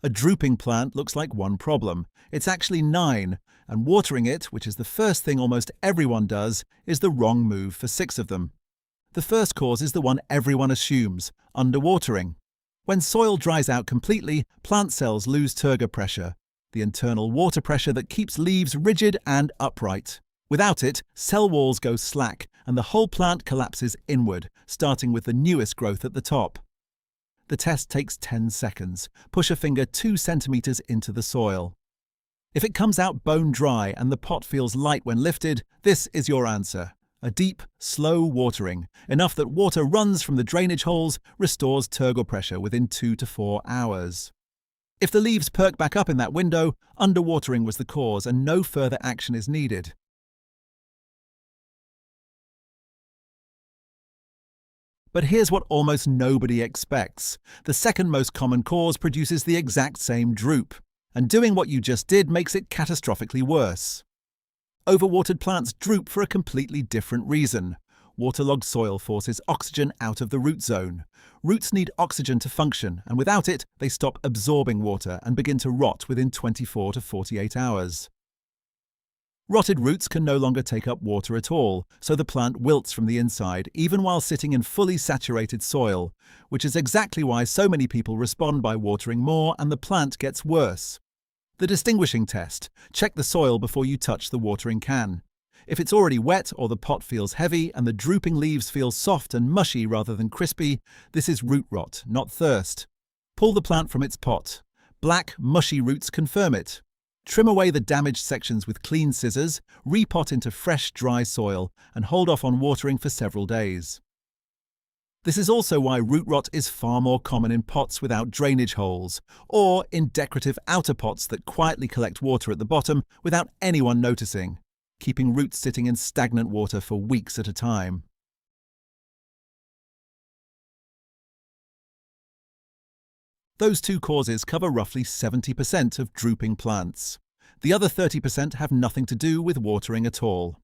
A drooping plant looks like one problem. It's actually 9, and watering it, which is the first thing almost everyone does, is the wrong move for 6 of them. The first cause is the one everyone assumes: underwatering. When soil dries out completely, plant cells lose turgor pressure, the internal water pressure that keeps leaves rigid and upright. Without it, cell walls go slack, and the whole plant collapses inward, starting with the newest growth at the top. The test takes 10 seconds. Push a finger 2 centimeters into the soil. If it comes out bone dry and the pot feels light when lifted, this is your answer. A deep, slow watering, enough that water runs from the drainage holes, restores turgor pressure within 2 to 4 hours. If the leaves perk back up in that window, underwatering was the cause and no further action is needed. But here's what almost nobody expects. The second most common cause produces the exact same droop, and doing what you just did makes it catastrophically worse. Overwatered plants droop for a completely different reason. Waterlogged soil forces oxygen out of the root zone. Roots need oxygen to function, and without it, they stop absorbing water and begin to rot within 24 to 48 hours. Rotted roots can no longer take up water at all, so the plant wilts from the inside, even while sitting in fully saturated soil, which is exactly why so many people respond by watering more and the plant gets worse. The distinguishing test: check the soil before you touch the watering can. If it's already wet or the pot feels heavy and the drooping leaves feel soft and mushy rather than crispy, this is root rot, not thirst. Pull the plant from its pot. Black, mushy roots confirm it. Trim away the damaged sections with clean scissors, repot into fresh, dry soil, and hold off on watering for several days. This is also why root rot is far more common in pots without drainage holes, or in decorative outer pots that quietly collect water at the bottom without anyone noticing, keeping roots sitting in stagnant water for weeks at a time. Those two causes cover roughly 70% of drooping plants. The other 30% have nothing to do with watering at all.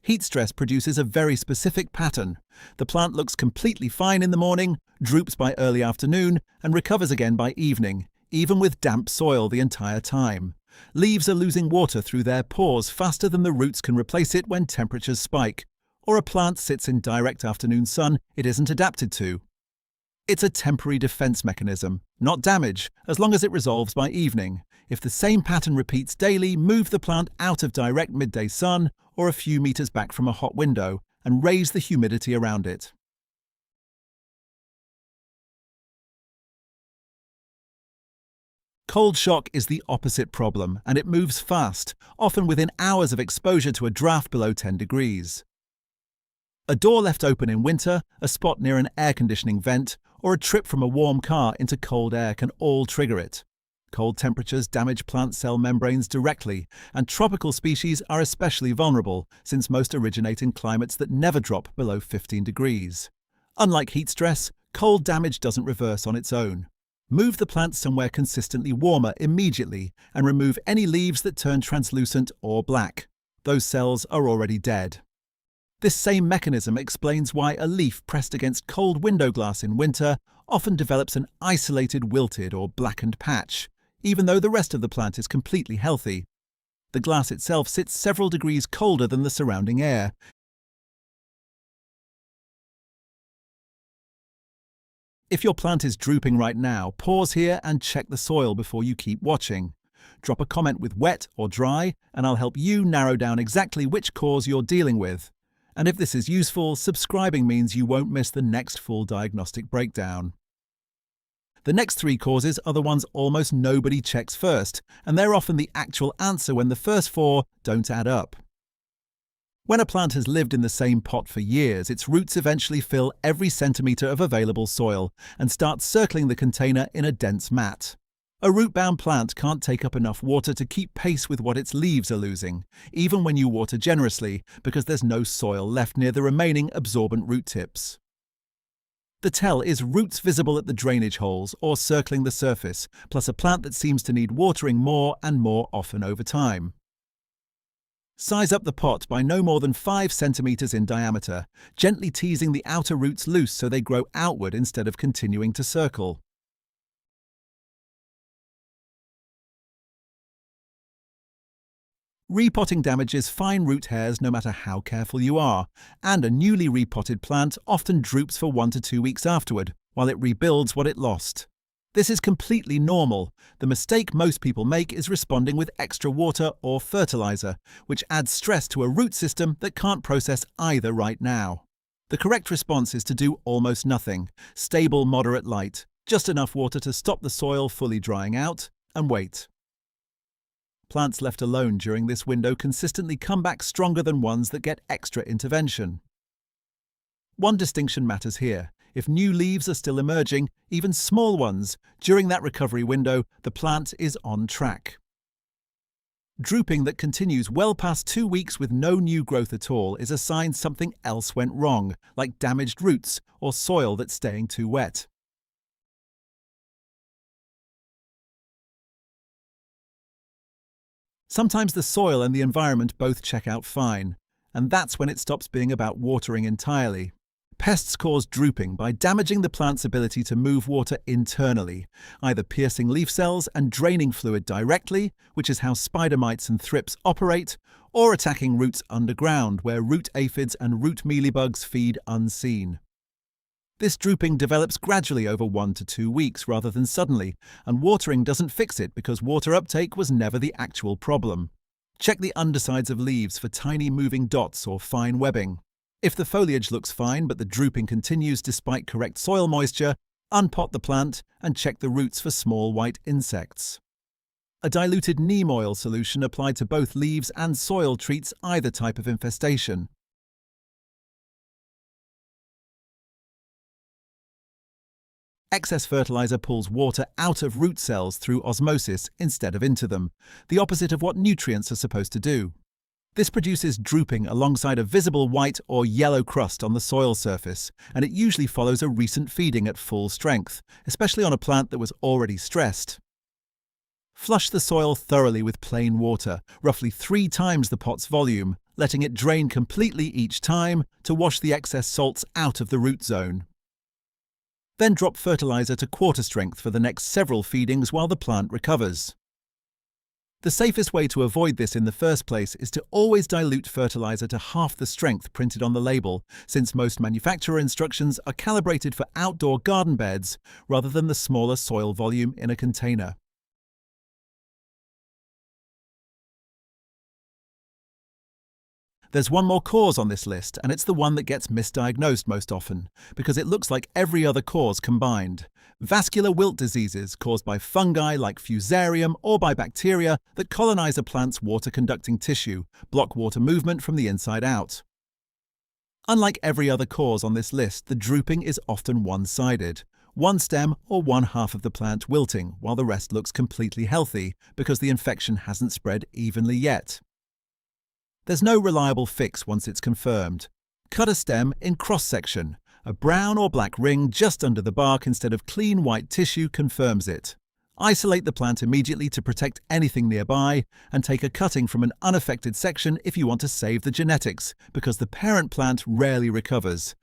Heat stress produces a very specific pattern. The plant looks completely fine in the morning, droops by early afternoon, and recovers again by evening, even with damp soil the entire time. Leaves are losing water through their pores faster than the roots can replace it when temperatures spike, or a plant sits in direct afternoon sun it isn't adapted to. It's a temporary defense mechanism, not damage, as long as it resolves by evening. If the same pattern repeats daily, move the plant out of direct midday sun or a few meters back from a hot window and raise the humidity around it. Cold shock is the opposite problem, and it moves fast, often within hours of exposure to a draft below 10 degrees. A door left open in winter, a spot near an air conditioning vent, or a trip from a warm car into cold air can all trigger it. Cold temperatures damage plant cell membranes directly, and tropical species are especially vulnerable since most originate in climates that never drop below 15 degrees. Unlike heat stress, cold damage doesn't reverse on its own. Move the plant somewhere consistently warmer immediately and remove any leaves that turn translucent or black. Those cells are already dead. This same mechanism explains why a leaf pressed against cold window glass in winter often develops an isolated wilted or blackened patch, even though the rest of the plant is completely healthy. The glass itself sits several degrees colder than the surrounding air. If your plant is drooping right now, pause here and check the soil before you keep watching. Drop a comment with wet or dry, and I'll help you narrow down exactly which cause you're dealing with. And if this is useful, subscribing means you won't miss the next full diagnostic breakdown. The next 3 causes are the ones almost nobody checks first, and they're often the actual answer when the first 4 don't add up. When a plant has lived in the same pot for years, its roots eventually fill every centimeter of available soil and start circling the container in a dense mat. A root-bound plant can't take up enough water to keep pace with what its leaves are losing, even when you water generously, because there's no soil left near the remaining absorbent root tips. The tell is roots visible at the drainage holes or circling the surface, plus a plant that seems to need watering more and more often over time. Size up the pot by no more than 5 centimeters in diameter, gently teasing the outer roots loose so they grow outward instead of continuing to circle. Repotting damages fine root hairs no matter how careful you are, and a newly repotted plant often droops for 1 to 2 weeks afterward, while it rebuilds what it lost. This is completely normal. The mistake most people make is responding with extra water or fertilizer, which adds stress to a root system that can't process either right now. The correct response is to do almost nothing, stable moderate light, just enough water to stop the soil fully drying out, and wait. Plants left alone during this window consistently come back stronger than ones that get extra intervention. One distinction matters here. If new leaves are still emerging, even small ones, during that recovery window, the plant is on track. Drooping that continues well past 2 weeks with no new growth at all is a sign something else went wrong, like damaged roots or soil that's staying too wet. Sometimes the soil and the environment both check out fine, and that's when it stops being about watering entirely. Pests cause drooping by damaging the plant's ability to move water internally, either piercing leaf cells and draining fluid directly, which is how spider mites and thrips operate, or attacking roots underground, where root aphids and root mealybugs feed unseen. This drooping develops gradually over 1 to 2 weeks rather than suddenly, and watering doesn't fix it because water uptake was never the actual problem. Check the undersides of leaves for tiny moving dots or fine webbing. If the foliage looks fine but the drooping continues despite correct soil moisture, unpot the plant and check the roots for small white insects. A diluted neem oil solution applied to both leaves and soil treats either type of infestation. Excess fertilizer pulls water out of root cells through osmosis instead of into them, the opposite of what nutrients are supposed to do. This produces drooping alongside a visible white or yellow crust on the soil surface, and it usually follows a recent feeding at full strength, especially on a plant that was already stressed. Flush the soil thoroughly with plain water, roughly 3 times the pot's volume, letting it drain completely each time to wash the excess salts out of the root zone. Then drop fertilizer to quarter strength for the next several feedings while the plant recovers. The safest way to avoid this in the first place is to always dilute fertilizer to half the strength printed on the label, since most manufacturer instructions are calibrated for outdoor garden beds rather than the smaller soil volume in a container. There's one more cause on this list, and it's the one that gets misdiagnosed most often, because it looks like every other cause combined. Vascular wilt diseases caused by fungi like fusarium or by bacteria that colonize a plant's water-conducting tissue, block water movement from the inside out. Unlike every other cause on this list, the drooping is often one-sided. One stem or one half of the plant wilting, while the rest looks completely healthy because the infection hasn't spread evenly yet. There's no reliable fix once it's confirmed. Cut a stem in cross-section. A brown or black ring just under the bark instead of clean white tissue confirms it. Isolate the plant immediately to protect anything nearby, and take a cutting from an unaffected section if you want to save the genetics, because the parent plant rarely recovers.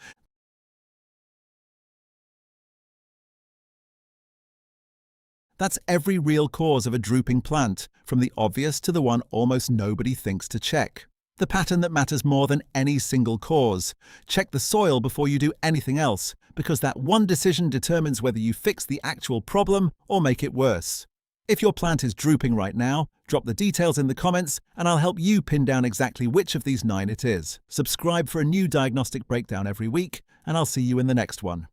That's every real cause of a drooping plant, from the obvious to the one almost nobody thinks to check. The pattern that matters more than any single cause. Check the soil before you do anything else, because that one decision determines whether you fix the actual problem or make it worse. If your plant is drooping right now, drop the details in the comments and I'll help you pin down exactly which of these 9 it is. Subscribe for a new diagnostic breakdown every week, and I'll see you in the next one.